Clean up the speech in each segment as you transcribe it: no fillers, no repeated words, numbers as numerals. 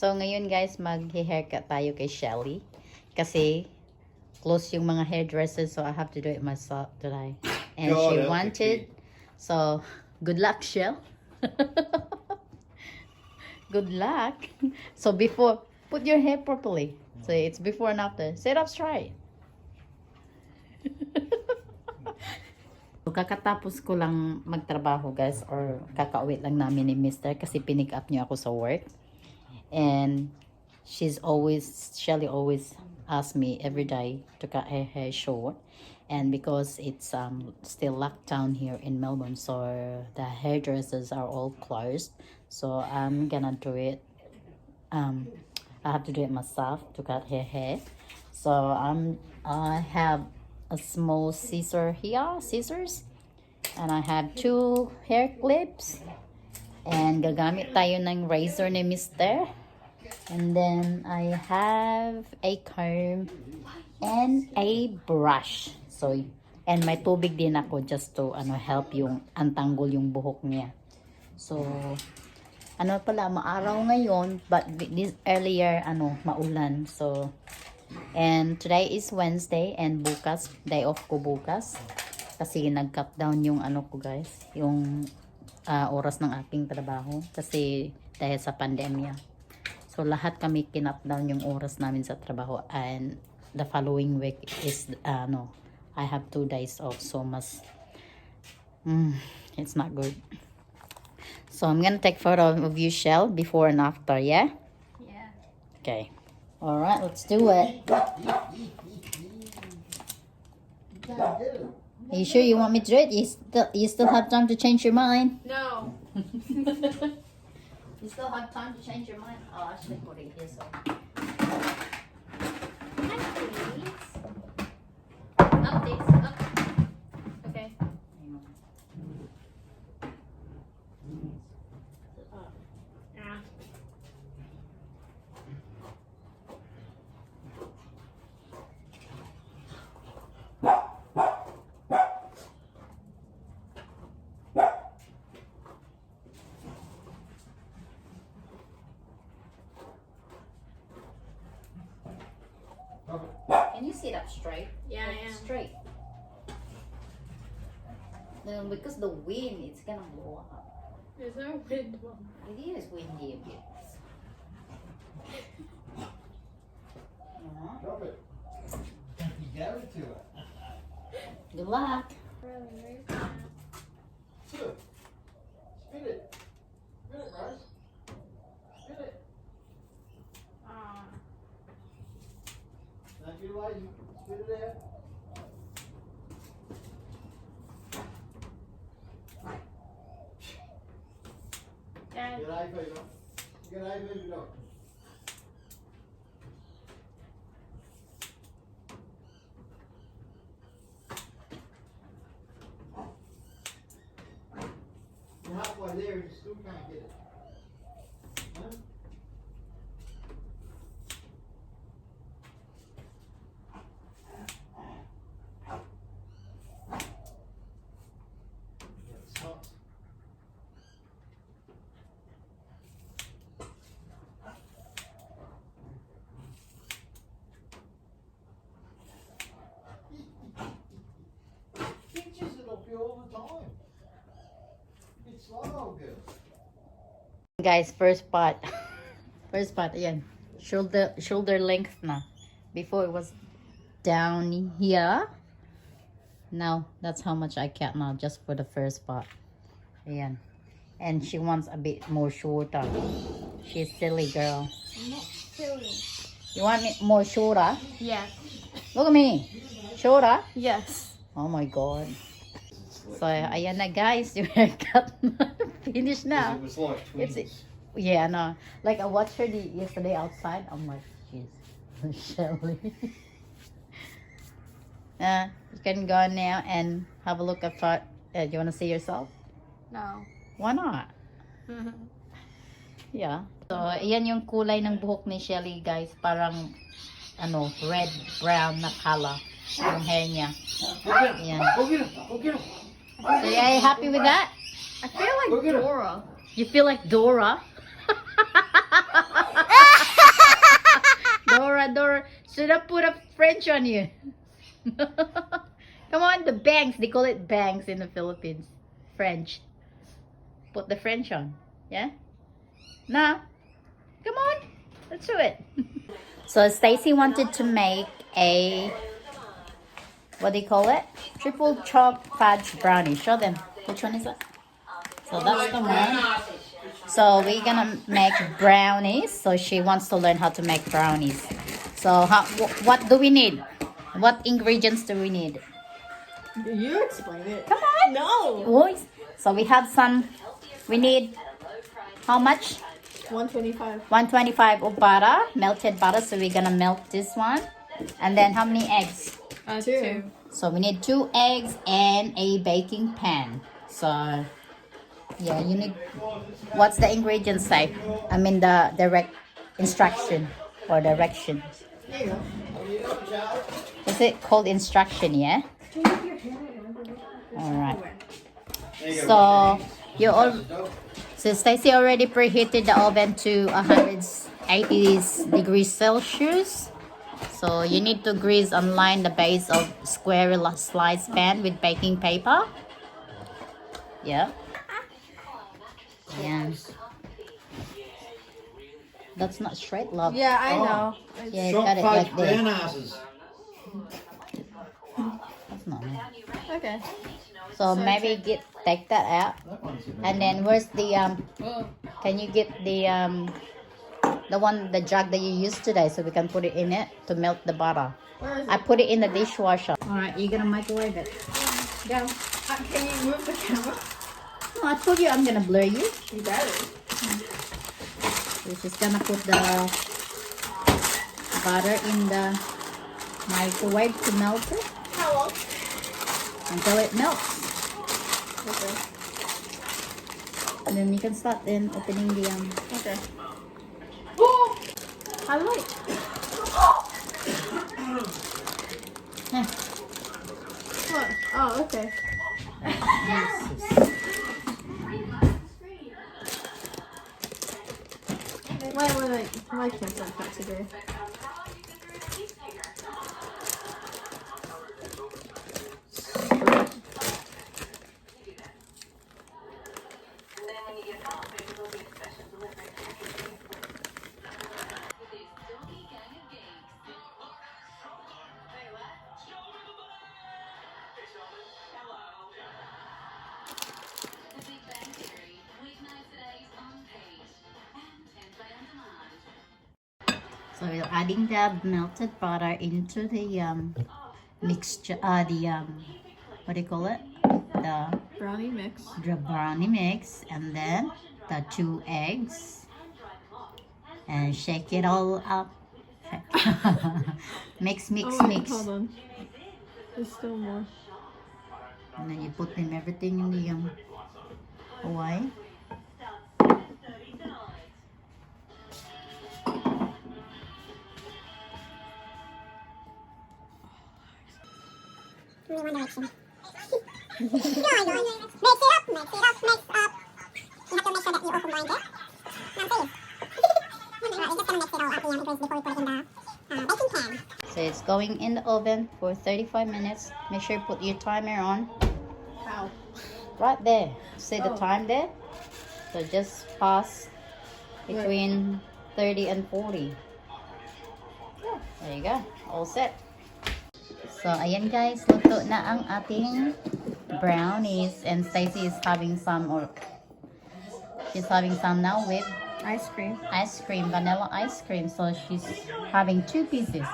So, ngayon guys, mag-haircut tayo kay Shelley. Kasi, close yung mga hairdressers, so I have to do it myself today. And she wanted, so, good luck, Shell. Good luck. So, before, put your hair properly. So, it's before and after. Sit up straight. Kakatapos ko lang magtrabaho guys, or kakauwi lang namin ni Mr. kasi pinick up niyo ako sa work. And Shelley always asks me every day to cut her hair short. And because it's still lockdown here in Melbourne, so the hairdressers are all closed. So I'm gonna do it. I have to do it myself to cut her hair. So I have a small scissors, and I have 2 hair clips. And gagamit tayo ng razor ni Mr. And then I have a comb and a brush. So, and may tubig din ako just to help yung antanggol yung buhok niya. So, maaraw ngayon, but this earlier maulan. So, and today is Wednesday, and bukas, day off ko bukas. Kasi nag-cut down yung ko guys, yung oras ng aking trabaho kasi dahil sa pandemya. So lahat kami kinap down yung oras namin sa trabaho, and the following week is I have 2 days off, so it's not good. So I'm gonna take photo of you, Shell, before and after, yeah? Yeah. Okay. All right, let's do it. Are you sure you want me to do it? You still have time to change your mind. No. You still have time to change your mind. Oh, I should put it here. So. Updates. Okay. Yeah. Can you sit up straight? Yeah, I am. Straight. No, because the wind, it's gonna blow up. Is there a wind? It is windy a bit. Drop it. You gave it to her. Good luck. Really? Spit it. Spit it. Spit it, Rose. Spit it. Don't be lazy. Spit it out. Dad. Get hay fever. Get hay fever, doctor. You're halfway there and you still can't get it. Huh? It stops. Pictures it up here all the time. It's slow, girl. Guys, first part. First part, ayan. Shoulder length na. Before it was down here. Now, that's how much I cut now, just for the first part. Ayan. And she wants a bit more shorter. She's silly girl. I'm not silly. You want me more shorter? Yeah. Look at me. Shorter? Yes. Oh my god. So, ayan na guys. Yung haircut na. Finish now. It was like It's twins. yeah, no. Like I watched her yesterday outside. I'm like, jeez, Shelley. You can go now and have a look at what. Do you want to see yourself? No. Why not? Yeah. So, ayan yung kulay ng buhok ni Shelley, guys. Parang, red, brown na color. Yung hair niya. Ayan. Go get him. Go get him. So, are you happy with that? I feel like Look at her. Dora. You feel like Dora? Should I put a French on you? Come on, the bangs. They call it bangs in the Philippines. French. Put the French on. Yeah? Now, come on. Let's do it. So Stacy wanted to make a, what do you call it? Triple chocolate fudge brownie. Show them. Which one is it? So that's the one. So we're gonna make brownies. So she wants to learn how to make brownies. So what do we need? What ingredients do we need? You explain it. Come on. No. Boys. So we have some. We need how much? 125. 125 of butter, melted butter. So we're gonna melt this one. And then how many eggs? 2. So we need 2 eggs and a baking pan. So yeah, you need. What's the ingredients say? I mean the direct instruction or direction. There you go. Is it called instruction? Yeah. All right. So you all. So Stacy already preheated the oven to 180 degrees Celsius. So you need to grease and line the base of square slice pan with baking paper. Yeah. Yeah. That's not straight, love. Yeah, I Oh. know. Yeah, Shop cut it fudge like this. brown asses. That's not nice. Okay. So maybe take that out. That one's a bit- And then where's the can you get the jug that you used today so we can put it in it to melt the butter? Where is I it? put it in the dishwasher. All right, you're gonna microwave it. Go. Can you move the camera? No, I told you I'm gonna blur you. You better. We're just gonna put the butter in the microwave to melt it How long? until it melts. Okay. And then you can start then opening the Okay. Oh! I like. Heh. What? Oh, okay. Wait. Why can't I cut today? So we're adding the melted butter into the mixture, what do you call it? The Brownie mix. brownie mix, and then the 2 eggs, and shake it all up. mix. Hold on. There's still more. And then you put them everything in the Hawaii. One direction. Mix it up. You have to make sure that you open blind it. Now see. Alright, you're just gonna mix it all up before you put it in the baking pan. So it's going in the oven for 35 minutes. Make sure you put your timer on. How? Right there. See the Oh. time there? So just pass between 30 and 40. There you go. All set. So ayan guys, luto na ang ating brownies, and Stacy is having some, or she's having some now with Ice cream. ice cream, vanilla ice cream. So she's having 2 pieces.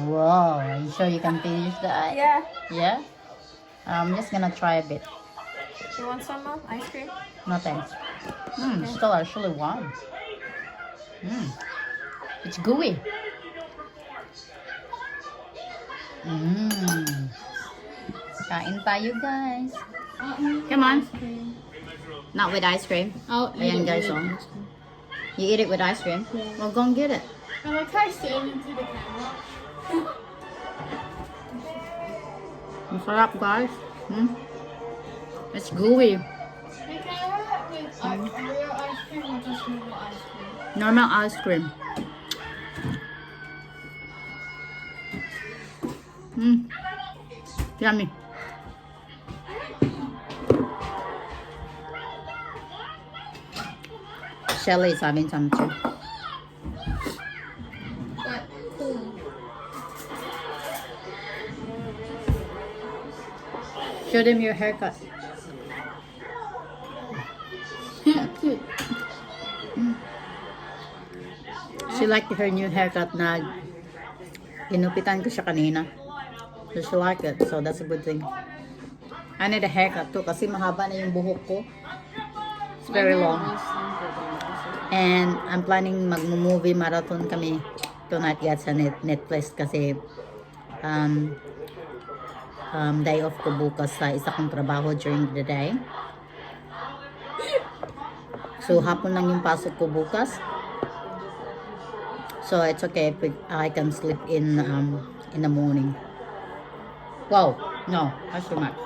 Whoa, are you sure you can finish that? Yeah. Yeah? I'm just gonna try a bit. You want some ice cream? No thanks. Still actually warm. It's gooey. Kain tayo guys. Come on. Not with ice cream. Oh, Ayan guys, oh. You eat it with ice cream? Well, go and get it. I like how I stand into the camera. Masarap guys. It's gooey. Hey, can I have that with real ice cream or just normal ice cream? Normal ice cream. Yummy. Shelley is having some too. What? Cool. Show them your haircut. Yeah, cute. She liked her new haircut na ginupitan ko siya kanina. So she liked it. So that's a good thing. I need a haircut too kasi mahaba na yung buhok ko. It's very long. And I'm planning mag-movie marathon kami tonight guys sa Netflix kasi day off ko bukas sa isa kong trabaho during the day. So hapon lang yung pasok ko bukas. So it's okay if I can sleep in the morning. Wow, no, that's too much.